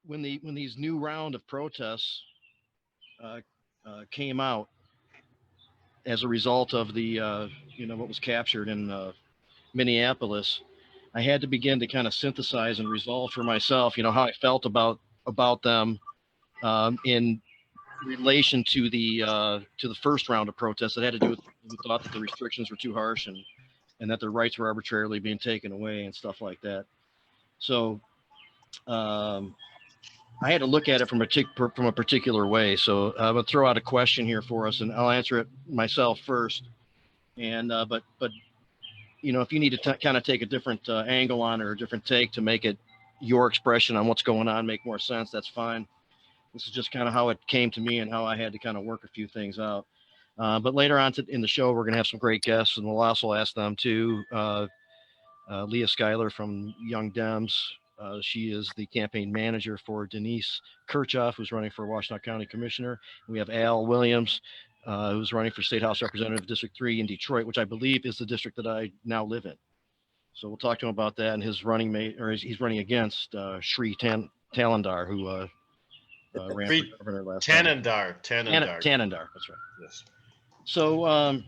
When these new round of protests came out as a result of the what was captured in Minneapolis, I had to begin to kind of synthesize and resolve for myself, how I felt about them in relation to the first round of protests that had to do with who thought that the restrictions were too harsh and that their rights were arbitrarily being taken away and stuff like that. So I had to look at it from a particular way. So I'm gonna throw out a question here for us, and I'll answer it myself first. And but if you need to kind of take a different angle on it or a different take to make it your expression on what's going on make more sense, that's fine. This is just kind of how it came to me and how I had to kind of work a few things out. But later on in the show, we're going to have some great guests, and we'll also ask them too. Leaha Skylar from Young Dems. She is the campaign manager for Denise Kirchoff, who's running for Washtenaw County Commissioner. We have Al Williams, who's running for State House Representative District 3 in Detroit, which I believe is the district that I now live in. So we'll talk to him about that and his running mate, or he's running against Shri Talendar, who ran for governor last time. Tanendar, that's right. Yes. So,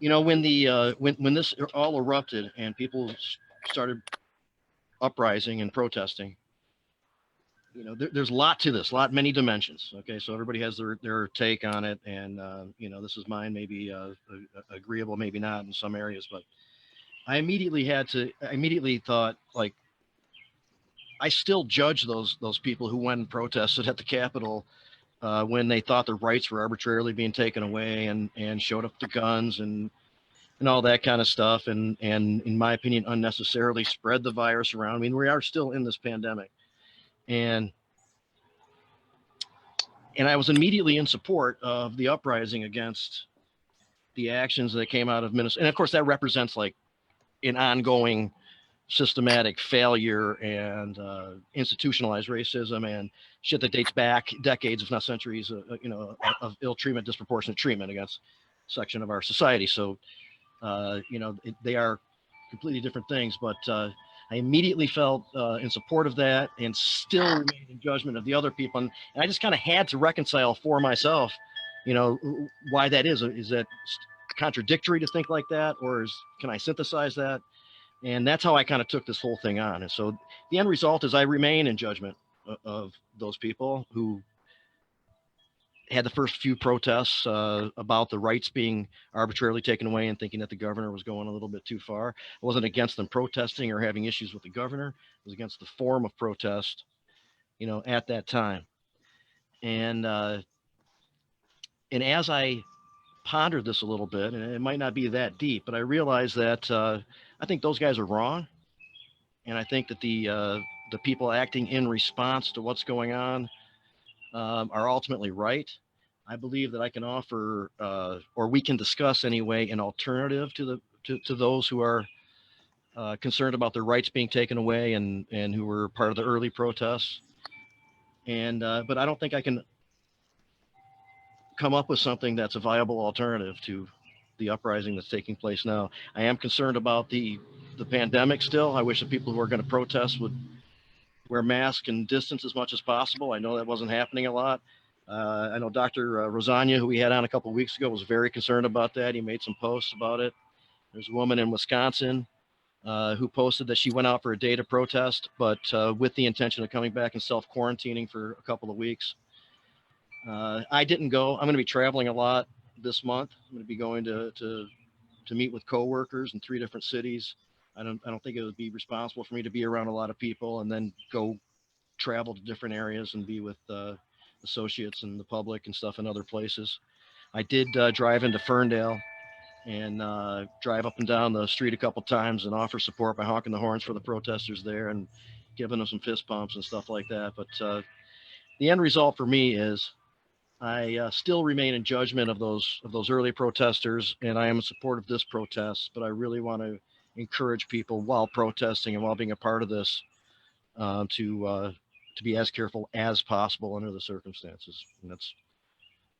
when this all erupted and people started uprising and protesting, there's a lot to this, many dimensions. Okay, so everybody has their take on it, and this is mine, maybe agreeable, maybe not in some areas, but I immediately thought, like, I still judge those people who went and protested at the Capitol when they thought their rights were arbitrarily being taken away and showed up with guns and all that kind of stuff, and in my opinion unnecessarily spread the virus around. I mean, we are still in this pandemic, and I was immediately in support of the uprising against the actions that came out of Minnesota. And of course that represents like an ongoing systematic failure and institutionalized racism and shit that dates back decades, if not centuries, of ill treatment, disproportionate treatment against a section of our society. So, they are completely different things, but I immediately felt in support of that and still remained in judgment of the other people. And I just kind of had to reconcile for myself, why that is. Is that contradictory to think like that, or can I synthesize that? And that's how I kind of took this whole thing on. And so the end result is I remain in judgment of those people who had the first few protests about the rights being arbitrarily taken away and thinking that the governor was going a little bit too far. I wasn't against them protesting or having issues with the governor. It was against the form of protest, at that time. And as I pondered this a little bit, and it might not be that deep, but I realized that I think those guys are wrong. And I think that the people acting in response to what's going on are ultimately right. I believe that I can offer, or we can discuss anyway, an alternative to those who are concerned about their rights being taken away and who were part of the early protests. And but I don't think I can come up with something that's a viable alternative to the uprising that's taking place now. I am concerned about the pandemic still. I wish the people who are going to protest would wear masks and distance as much as possible. I know that wasn't happening a lot. I know Dr. Rosania, who we had on a couple of weeks ago, was very concerned about that. He made some posts about it. There's a woman in Wisconsin who posted that she went out for a day to protest, but with the intention of coming back and self-quarantining for a couple of weeks. I didn't go. I'm going to be traveling a lot this month. I'm going to be going to meet with coworkers in 3 different cities. I don't think it would be responsible for me to be around a lot of people and then go travel to different areas and be with associates and the public and stuff in other places. I did drive into Ferndale and drive up and down the street a couple times and offer support by honking the horns for the protesters there and giving them some fist pumps and stuff like that. But the end result for me is I still remain in judgment of those early protesters, and I am in support of this protest, but I really want to encourage people while protesting and while being a part of this to to be as careful as possible under the circumstances. And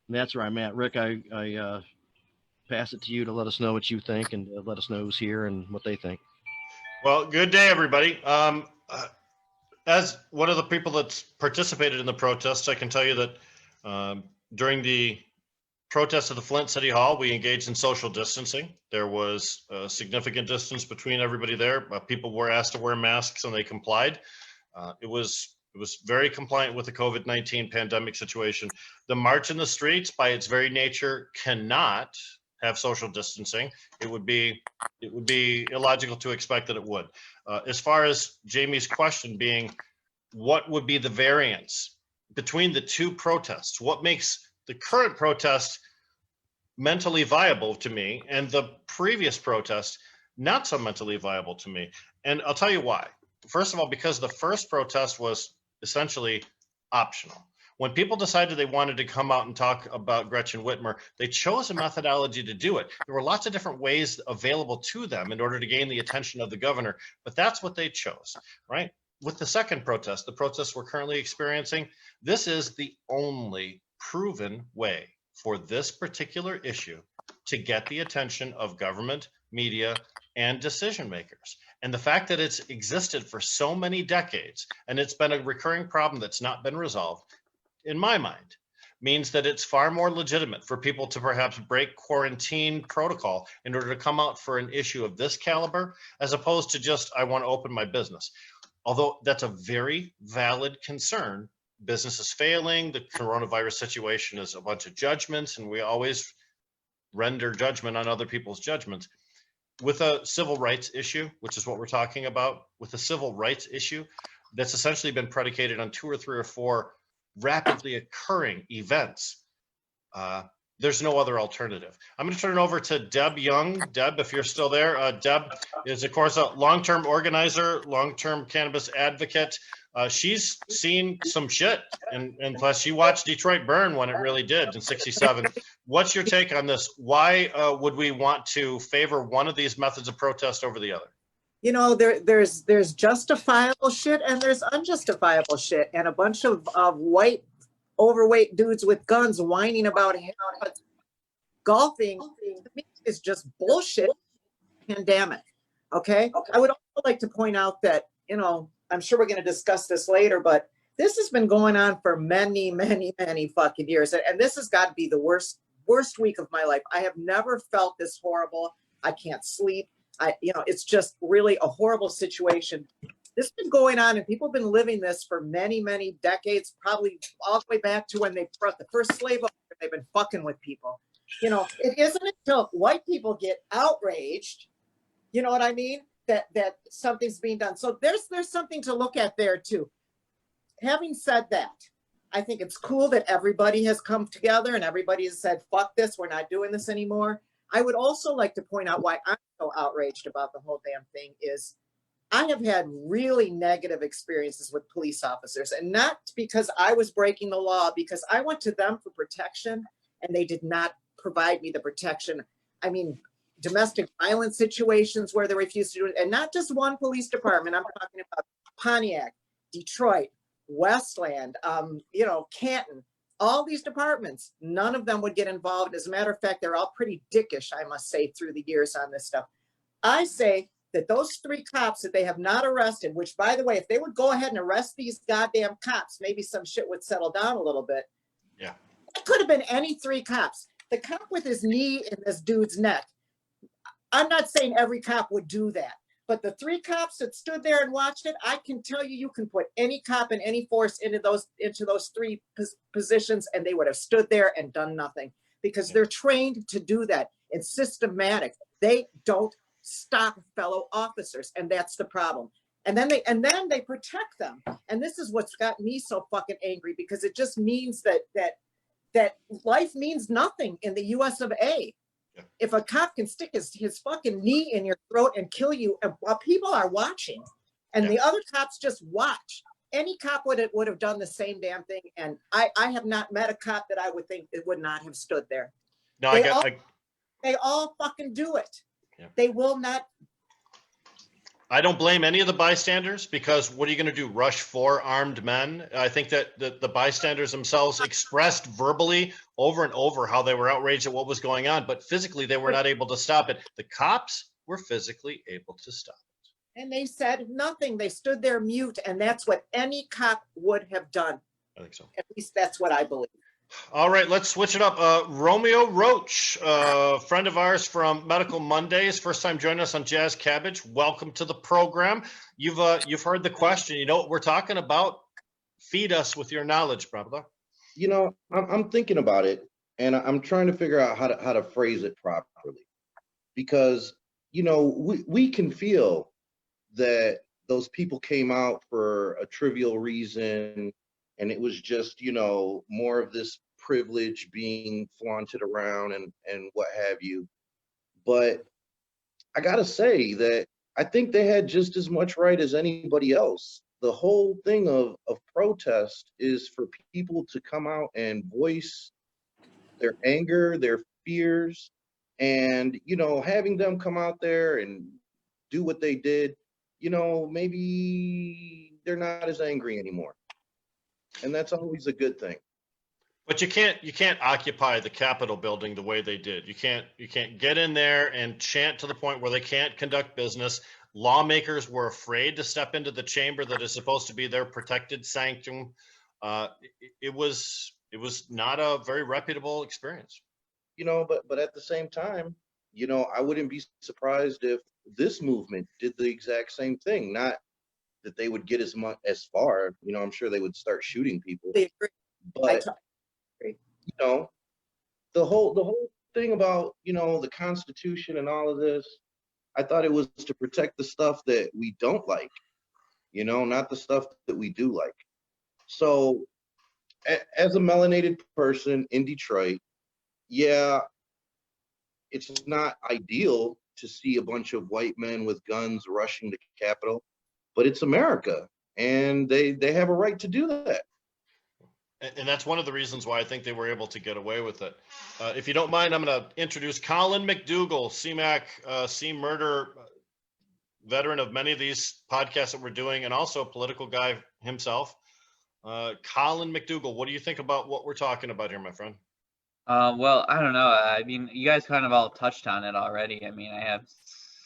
that's where I'm at. Rick, I pass it to you to let us know what you think and let us know who's here and what they think. Well, good day, everybody. As one of the people that's participated in the protests, I can tell you that during the protest at the Flint City Hall, we engaged in social distancing. There was a significant distance between everybody there. People were asked to wear masks and they complied. It was very compliant with the COVID-19 pandemic situation. The march in the streets, by its very nature, cannot have social distancing. It would be illogical to expect that it would. As far as Jamie's question being, what would be the variance between the two protests? What makes the current protest mentally viable to me and the previous protest not so mentally viable to me? And I'll tell you why. First of all, because the first protest was essentially optional. When people decided they wanted to come out and talk about Gretchen Whitmer, they chose a methodology to do it. There were lots of different ways available to them in order to gain the attention of the governor, but that's what they chose, right? With the second protest, the protest we're currently experiencing, this is the only proven way for this particular issue to get the attention of government, media, and decision makers. And the fact that it's existed for so many decades, and it's been a recurring problem that's not been resolved, in my mind, means that it's far more legitimate for people to perhaps break quarantine protocol in order to come out for an issue of this caliber, as opposed to just, I want to open my business. Although that's a very valid concern. Business is failing, the coronavirus situation is a bunch of judgments, and we always render judgment on other people's judgments. With a civil rights issue, which is what we're talking about, with a civil rights issue that's essentially been predicated on 2 or 3 or 4 rapidly occurring events, there's no other alternative. I'm going to turn it over to Deb Young. Deb, if you're still there. Deb is, of course, a long-term organizer, long-term cannabis advocate. She's seen some shit, and plus she watched Detroit burn when it really did in '67. What's your take on this? Why would we want to favor one of these methods of protest over the other? You know, there's justifiable shit and there's unjustifiable shit, and a bunch of white overweight dudes with guns whining about golfing to me is just bullshit. Pandemic. Okay. I would also like to point out that, you know, I'm sure we're going to discuss this later, but this has been going on for many, many, many fucking years, and this has got to be the worst week of my life. I have never felt this horrible. I can't sleep. It's just really a horrible situation. This has been going on, and people have been living this for many, many decades, probably all the way back to when they brought the first slave over. They've been fucking with people. You know, it isn't until white people get outraged, you know what I mean, that something's being done. So there's something to look at there too. Having said that, I think it's cool that everybody has come together and everybody has said, fuck this, we're not doing this anymore. I would also like to point out why I'm so outraged about the whole damn thing is I have had really negative experiences with police officers, and not because I was breaking the law, because I went to them for protection and they did not provide me the protection. I mean, domestic violence situations where they refused to do it, and not just one police department. I'm talking about Pontiac, Detroit, Westland, Canton, all these departments. None of them would get involved. As a matter of fact, they're all pretty dickish, I must say, through the years on this stuff. I say that those 3 cops that they have not arrested, which, by the way, if they would go ahead and arrest these goddamn cops, maybe some shit would settle down a little bit. Yeah. It could have been any 3 cops. The cop with his knee in this dude's neck. I'm not saying every cop would do that, but the 3 cops that stood there and watched it, I can tell you, you can put any cop in any force into those 3 positions, and they would have stood there and done nothing, because they're trained to do that. It's systematic. They don't stop fellow officers, and that's the problem. And then they protect them. And this is what's got me so fucking angry, because it just means that life means nothing in the US of A. Yeah. If a cop can stick his fucking knee in your throat and kill you while people are watching, and the other cops just watch, any cop would have done the same damn thing. And I have not met a cop that I would think it would not have stood there. No, they all fucking do it. Yeah. They will not. I don't blame any of the bystanders, because what are you going to do? Rush 4 armed men? I think that the bystanders themselves expressed verbally over and over how they were outraged at what was going on, but physically they were not able to stop it. The cops were physically able to stop it. And they said nothing. They stood there mute, and that's what any cop would have done. I think so. At least that's what I believe. All right, let's switch it up. Romeo Roach, friend of ours from Medical Mondays, first time joining us on Jazz Cabbage. Welcome to the program. You've heard the question. You know what we're talking about? Feed us with your knowledge, brother. You know, I'm thinking about it, and I'm trying to figure out how to phrase it properly, because you know we can feel that those people came out for a trivial reason. And it was just, you know, more of this privilege being flaunted around and what have you. But I gotta say that I think they had just as much right as anybody else. The whole thing of protest is for people to come out and voice their anger, their fears, and, you know, having them come out there and do what they did, you know, maybe they're not as angry anymore. And that's always a good thing. But you can't occupy the Capitol building the way they did. You can't get in there and chant to the point where they can't conduct business. Lawmakers were afraid to step into the chamber that is supposed to be their protected sanctum. It was not a very reputable experience. You know, but at the same time, you know, I wouldn't be surprised if this movement did the exact same thing. Not that they would get as far, you know, I'm sure they would start shooting people. They agree. But agree. you know, the whole thing about, you know, the Constitution and all of this, I thought it was to protect the stuff that we don't like, you know, not the stuff that we do like. So as a melanated person in Detroit, yeah, it's not ideal to see a bunch of white men with guns rushing the Capitol, but it's America, and they have a right to do that. And that's one of the reasons why I think they were able to get away with it. If you don't mind, I'm going to introduce Colin MacDougall, CMAC, C Murder veteran of many of these podcasts that we're doing, and also a political guy himself. Colin MacDougall, what do you think about what we're talking about here, my friend? Well, I don't know. I mean, you guys kind of all touched on it already. I mean, I have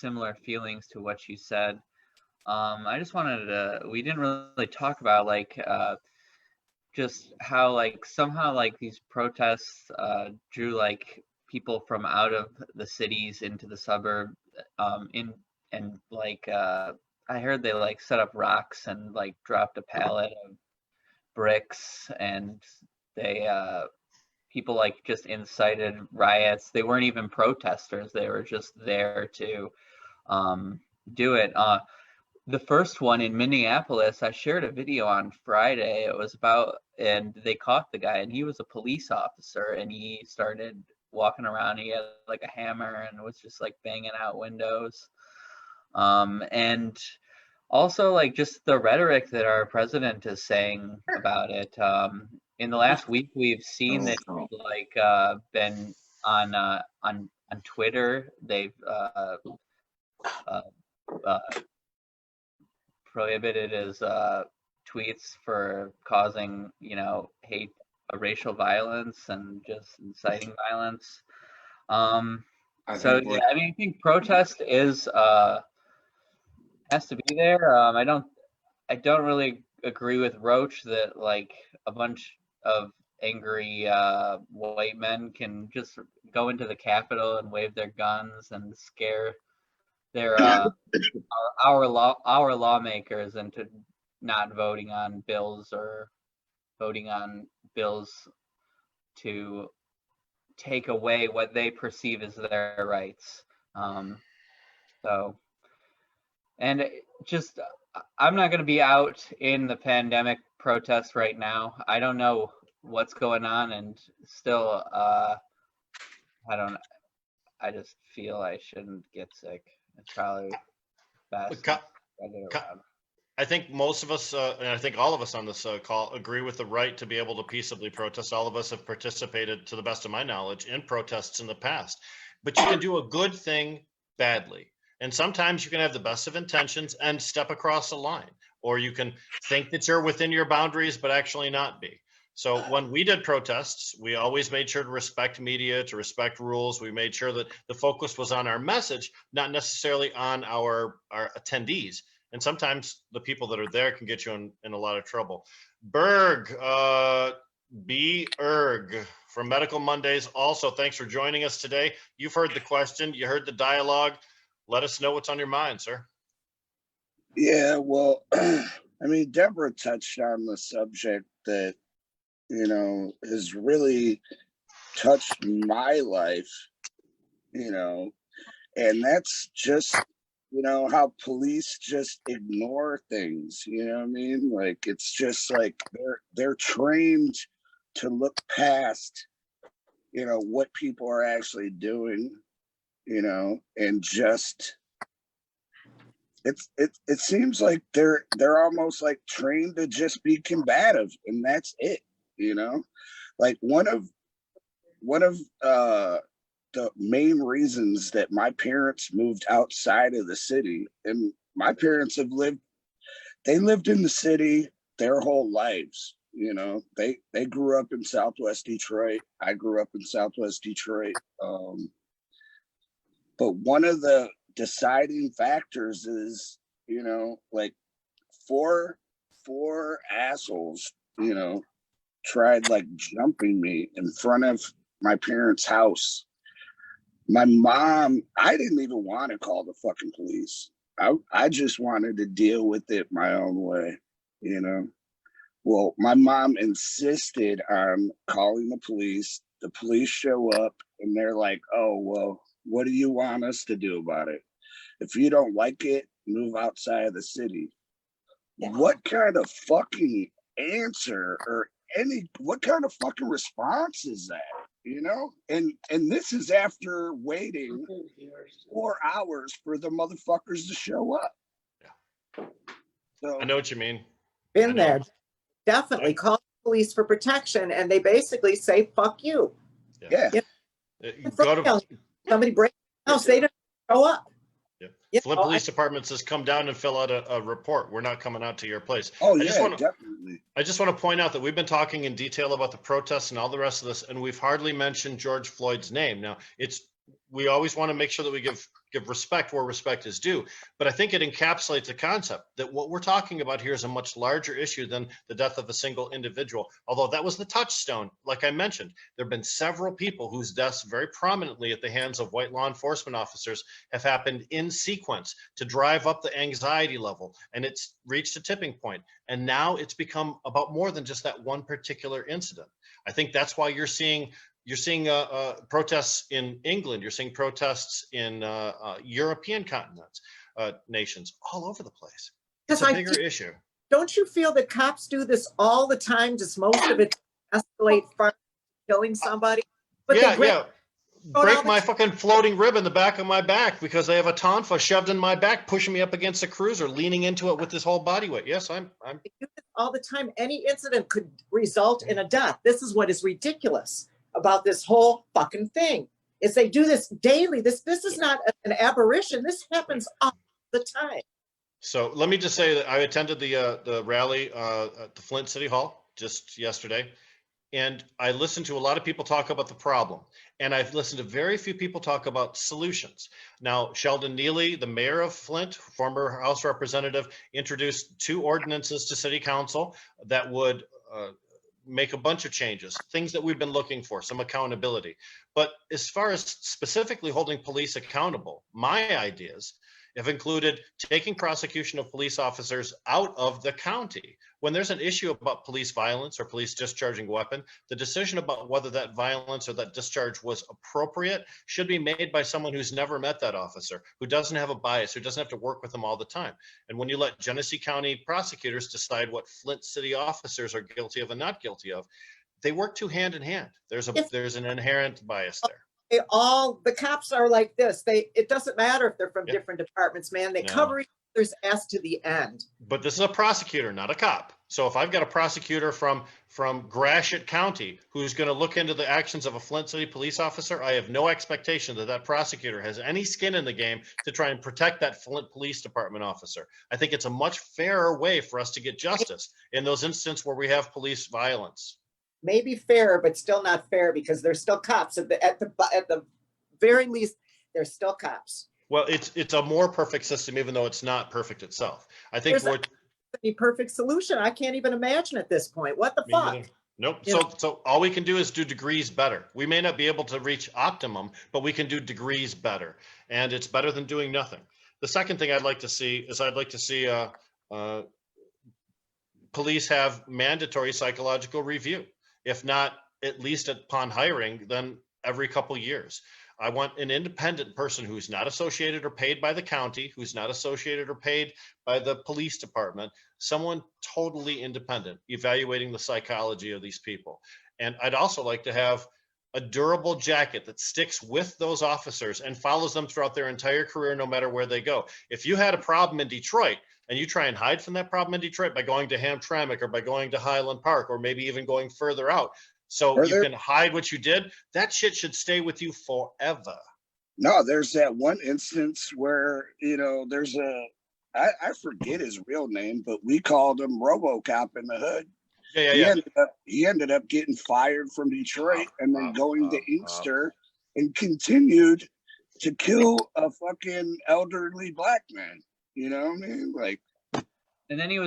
similar feelings to what you said. I just wanted to, we didn't really talk about like just how like somehow like these protests drew like people from out of the cities into the suburb and like I heard they like set up rocks and like dropped a pallet of bricks, and they people like just incited riots. They weren't even protesters, they were just there to do it. The first one in Minneapolis, I shared a video on Friday. It was about, and they caught the guy, and he was a police officer, and he started walking around. He had like a hammer and was just like banging out windows. And also like just the rhetoric that our president is saying about it. In the last week, we've seen that he's like been on Twitter. They've prohibited his tweets for causing, you know, hate, racial violence, and just inciting violence. So yeah, I mean, I think protest is has to be there. I don't really agree with Roach that like a bunch of angry white men can just go into the Capitol and wave their guns and scare their our lawmakers into not voting on bills or voting on bills to take away what they perceive as their rights. So, and just I'm not going to be out in the pandemic protests right now. I don't know what's going on, and still I just feel I shouldn't get sick. It's probably best. I think most of us, and I think all of us on this call, agree with the right to be able to peaceably protest. All of us have participated, to the best of my knowledge, in protests in the past. But you can do a good thing badly. And sometimes you can have the best of intentions and step across the line, or you can think that you're within your boundaries, but actually not be. So when we did protests, we always made sure to respect media, to respect rules. We made sure that the focus was on our message, not necessarily on our attendees. And sometimes the people that are there can get you in a lot of trouble. Berg, B. Erg from Medical Mondays. Also, thanks for joining us today. You've heard the question, you heard the dialogue. Let us know what's on your mind, sir. Yeah, well, I mean, Debra touched on the subject that, you know, has really touched my life, you know, and that's just, you know, how police just ignore things, you know what I mean? Like, it's just like they're trained to look past, you know, what people are actually doing, you know, and just it seems like they're almost like trained to just be combative, and that's it, you know. Like one of the main reasons that my parents moved outside of the city, and my parents lived in the city their whole lives, you know. They grew up in Southwest Detroit. I grew up in Southwest Detroit. But one of the deciding factors is, you know, like four assholes, you know, tried like jumping me in front of my parents' house. My mom, I didn't even want to call the fucking police. I just wanted to deal with it my own way, you know. Well, my mom insisted on calling the police. The police show up and they're like, oh, well, what do you want us to do about it? If you don't like it, move outside of the city. Yeah. What kind of fucking answer or what kind of fucking response is that? You know? And this is after waiting 4 hours for the motherfuckers to show up. Yeah. So I know what you mean. Been there. Definitely call the police for protection, and they basically say, fuck you. Yeah. Somebody break the house, they don't show up. Yeah. Flint Police Department says come down and fill out a report. We're not coming out to your place. Oh, definitely. I just want to point out that we've been talking in detail about the protests and all the rest of this, and we've hardly mentioned George Floyd's name. Now, we always want to make sure that we give respect where respect is due, but I think it encapsulates the concept that what we're talking about here is a much larger issue than the death of a single individual. Although that was the touchstone, like I mentioned, there have been several people whose deaths very prominently at the hands of white law enforcement officers have happened in sequence to drive up the anxiety level, and it's reached a tipping point. And now it's become about more than just that one particular incident. I think that's why you're seeing protests in England. You're seeing protests in European continents, nations, all over the place. It's a bigger issue. Don't you feel that cops do this all the time? Just most of it escalate far killing somebody. But break my fucking floating rib in the back of my back because they have a tonfa shoved in my back, pushing me up against a cruiser, leaning into it with his whole body weight. Yes, I'm. They do this all the time. Any incident could result in a death. This is what is ridiculous about this whole fucking thing, is they do this daily. This is not an aberration. This happens all the time. So let me just say that I attended the rally at the Flint City Hall just yesterday, and I listened to a lot of people talk about the problem, and I've listened to very few people talk about solutions. Now, Sheldon Neely, the mayor of Flint, former House representative, introduced 2 ordinances to City Council that would make a bunch of changes, things that we've been looking for, some accountability. But as far as specifically holding police accountable, my ideas have included taking prosecution of police officers out of the county. When there's an issue about police violence or police discharging a weapon, the decision about whether that violence or that discharge was appropriate should be made by someone who's never met that officer, who doesn't have a bias, who doesn't have to work with them all the time. And when you let Genesee County prosecutors decide what Flint City officers are guilty of and not guilty of, they work two hand in hand. There's an inherent bias there. The cops are like this. It doesn't matter if they're from different departments, man. They cover each other's ass to the end. But this is a prosecutor, not a cop. So if I've got a prosecutor from Gratiot County who's going to look into the actions of a Flint City police officer, I have no expectation that that prosecutor has any skin in the game to try and protect that Flint Police Department officer. I think it's a much fairer way for us to get justice in those instances where we have police violence. Maybe fair, but still not fair because there's still cops at the very least. There's still cops. Well, it's a more perfect system, even though it's not perfect itself. I think The perfect solution. I can't even imagine at this point. What the fuck? Nope. You So all we can do is do degrees better. We may not be able to reach optimum, but we can do degrees better, and it's better than doing nothing. The second thing I'd like to see is police have mandatory psychological review. If not, at least upon hiring, then every couple years. I want an independent person who's not associated or paid by the county, who's not associated or paid by the police department, someone totally independent, evaluating the psychology of these people. And I'd also like to have a durable jacket that sticks with those officers and follows them throughout their entire career, no matter where they go. If you had a problem in Detroit and you try and hide from that problem in Detroit by going to Hamtramck or by going to Highland Park, or maybe even going further out, so you can hide what you did, that shit should stay with you forever. No, there's that one instance where, there's I forget his real name, but we called him RoboCop in the hood. Yeah. He ended up getting fired from Detroit and then going to Inkster and continued to kill a fucking elderly black man. You know what I mean? Like, and then he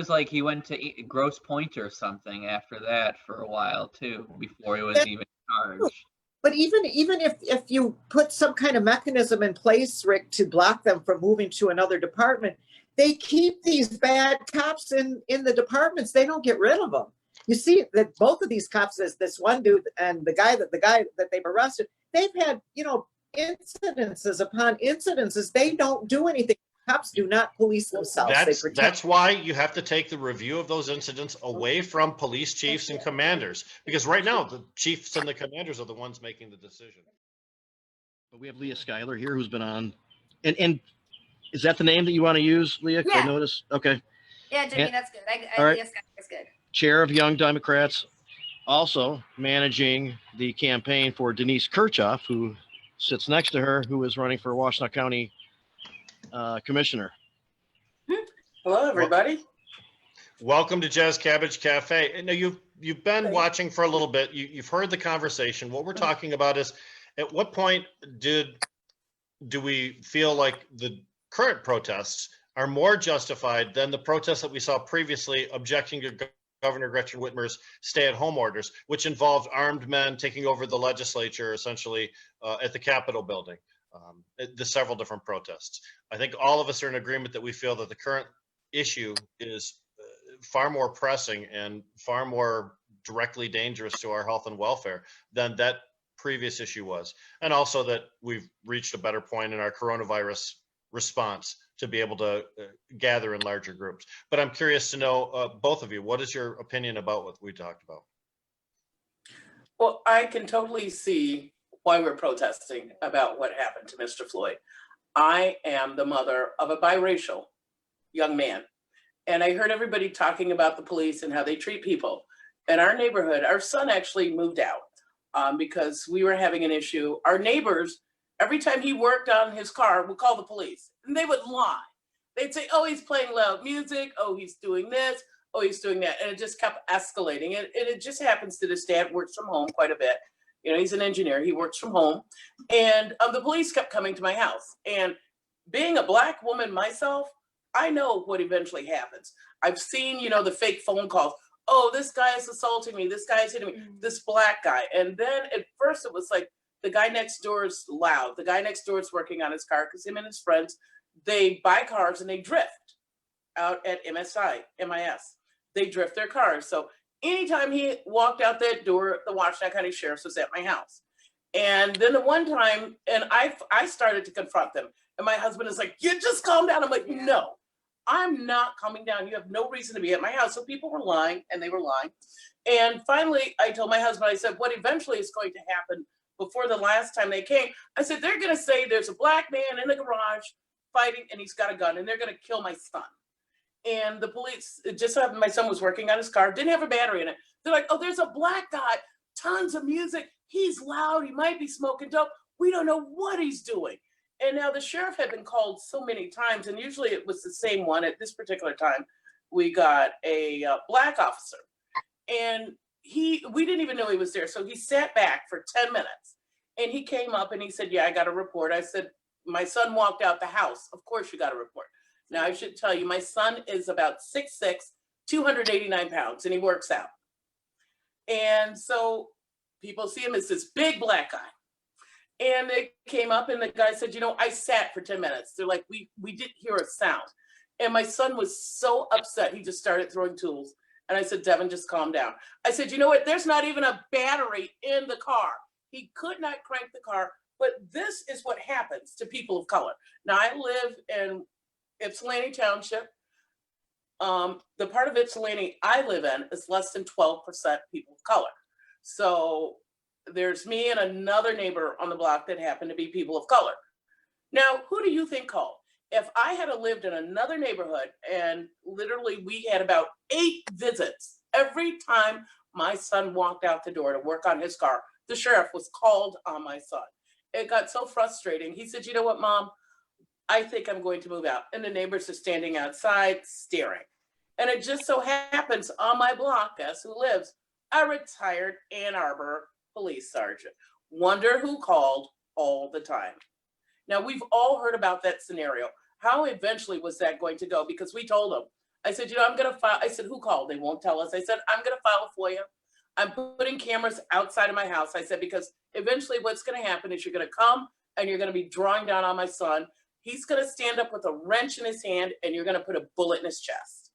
went to Grosse Pointe or something after that for a while too, before he was even charged. But even if you put some kind of mechanism in place, Rick, to block them from moving to another department, they keep these bad cops in the departments. They don't get rid of them. You see that both of these cops, this one dude and the guy that they've arrested, they've had, incidences upon incidences. They don't do anything. Cops do not police themselves. That's why you have to take the review of those incidents away from police chiefs and commanders, because right now the chiefs and the commanders are the ones making the decision. But we have Lea Schuyler here, who's been on, and is that the name that you want to use, Leah? Yeah. I noticed. Okay. Yeah, Jimmy, that's good. All right. Lea Skylar is good. Chair of Young Democrats, also managing the campaign for Denise Kirchoff, who sits next to her, who is running for Washtenaw County Commissioner. Hello, everybody. Welcome to Jazz Cabbage Cafe. Now you've been watching for a little bit. You've heard the conversation. What we're talking about is, at what point do we feel like the current protests are more justified than the protests that we saw previously objecting to Governor Gretchen Whitmer's stay-at-home orders, which involved armed men taking over the legislature, essentially at the Capitol building? The several different protests. I think all of us are in agreement that we feel that the current issue is far more pressing and far more directly dangerous to our health and welfare than that previous issue was. And also that we've reached a better point in our coronavirus response to be able to gather in larger groups. But I'm curious to know, both of you, what is your opinion about what we talked about? Well, I can totally see why we're protesting about what happened to Mr. Floyd. I am the mother of a biracial young man. And I heard everybody talking about the police and how they treat people. In our neighborhood, our son actually moved out because we were having an issue. Our neighbors, every time he worked on his car, would call the police. And they would lie. They'd say, oh, he's playing loud music. Oh, he's doing this. Oh, he's doing that. And it just kept escalating. And it just happens to this dad works from home quite a bit. He's an engineer. He works from home. And the police kept coming to my house. And being a Black woman myself, I know what eventually happens. I've seen, the fake phone calls. Oh, this guy is assaulting me. This guy is hitting me. This Black guy. And then at first it was like, the guy next door is loud. The guy next door is working on his car because him and his friends, they buy cars and they drift out at MIS. They drift their cars. So anytime he walked out that door, the Washtenaw County Sheriff's was at my house. And then the one time, and I started to confront them. And my husband is like, you just calm down. I'm like, no, I'm not calming down. You have no reason to be at my house. So people were lying, and they were lying. And finally, I told my husband, I said, what eventually is going to happen before the last time they came, I said, they're going to say there's a Black man in the garage fighting, and he's got a gun, and they're going to kill my son. And the police, it just so happened my son was working on his car, didn't have a battery in it. They're like, oh, there's a black guy, tons of music. He's loud. He might be smoking dope. We don't know what he's doing. And now the sheriff had been called so many times, and usually it was the same one. At this particular time, we got a black officer, and we didn't even know he was there. So he sat back for 10 minutes, and he came up and he said, yeah, I got a report. I said, my son walked out the house. Of course you got a report. Now I should tell you, my son is about 6'6", 289 pounds, and he works out. And so people see him as this big black guy. And they came up and the guy said, you know, I sat for 10 minutes. They're like, we didn't hear a sound. And my son was so upset, he just started throwing tools. And I said, Devin, just calm down. I said, you know what? There's not even a battery in the car. He could not crank the car. But this is what happens to people of color. Now, I live in Ypsilanti Township. The part of Ypsilanti I live in is less than 12% people of color. So there's me and another neighbor on the block that happen to be people of color. Now, who do you think called? If I had lived in another neighborhood and literally we had about 8 visits every time my son walked out the door to work on his car, the sheriff was called on my son. It got so frustrating. He said, you know what, Mom? I think I'm going to move out. And the neighbors are standing outside staring. And it just so happens on my block, guess who lives? A retired Ann Arbor police sergeant. Wonder who called all the time. Now, we've all heard about that scenario. How eventually was that going to go? Because we told them, I said, you know, I'm going to file. I said, who called? They won't tell us. I said, I'm going to file a FOIA. I'm putting cameras outside of my house. I said, because eventually what's going to happen is you're going to come and you're going to be drawing down on my son. He's going to stand up with a wrench in his hand and you're going to put a bullet in his chest.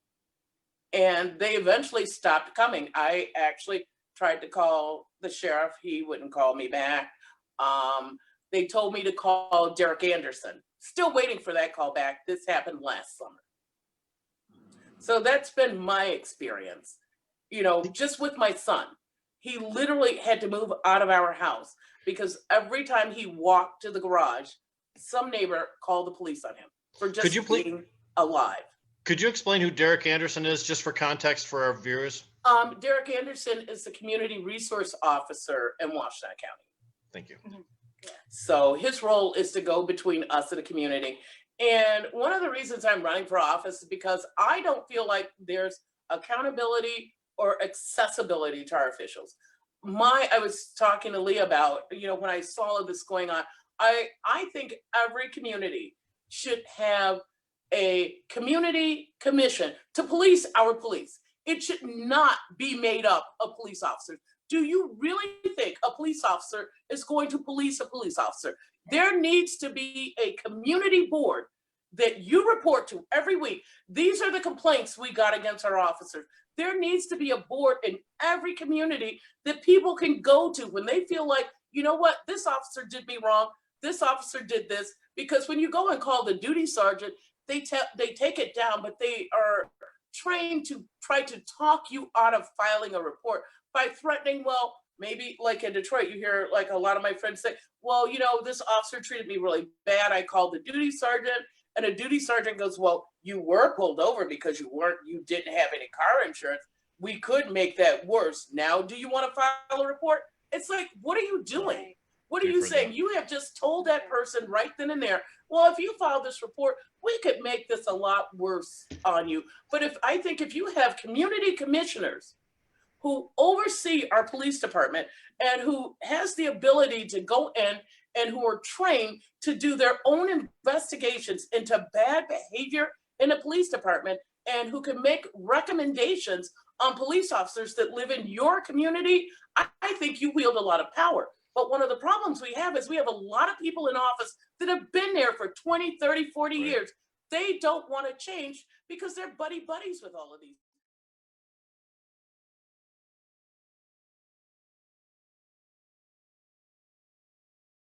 And they eventually stopped coming. I actually tried to call the sheriff. He wouldn't call me back. They told me to call Derek Anderson. Still waiting for that call back. This happened last summer. So that's been my experience, you know, just with my son. He literally had to move out of our house because every time he walked to the garage, some neighbor called the police on him for just being alive. Could you explain who Derek Anderson is, just for context for our viewers? Derek Anderson is the community resource officer in Washtenaw County. Thank you. So his role is to go between us and the community. And one of the reasons I'm running for office is because I don't feel like there's accountability or accessibility to our officials. I was talking to Lea about, you know, when I saw all of this going on, I think every community should have a community commission to police our police. It should not be made up of police officers. Do you really think a police officer is going to police a police officer? There needs to be a community board that you report to every week. These are the complaints we got against our officers. There needs to be a board in every community that people can go to when they feel like, you know what, this officer did me wrong. This officer did this. Because when you go and call the duty sergeant, they take it down, but they are trained to try to talk you out of filing a report by threatening, well, maybe like in Detroit, you hear like a lot of my friends say, well, you know, this officer treated me really bad. I called the duty sergeant and a duty sergeant goes, well, you were pulled over because you didn't have any car insurance. We could make that worse. Now, do you want to file a report? It's like, what are you doing? What are you saying? You have just told that person right then and there, well, if you file this report, we could make this a lot worse on you. But I think if you have community commissioners who oversee our police department and who has the ability to go in and who are trained to do their own investigations into bad behavior in the police department and who can make recommendations on police officers that live in your community, I think you wield a lot of power. But one of the problems we have is we have a lot of people in office that have been there for 20, 30, 40 years. They don't want to change because they're buddies with all of these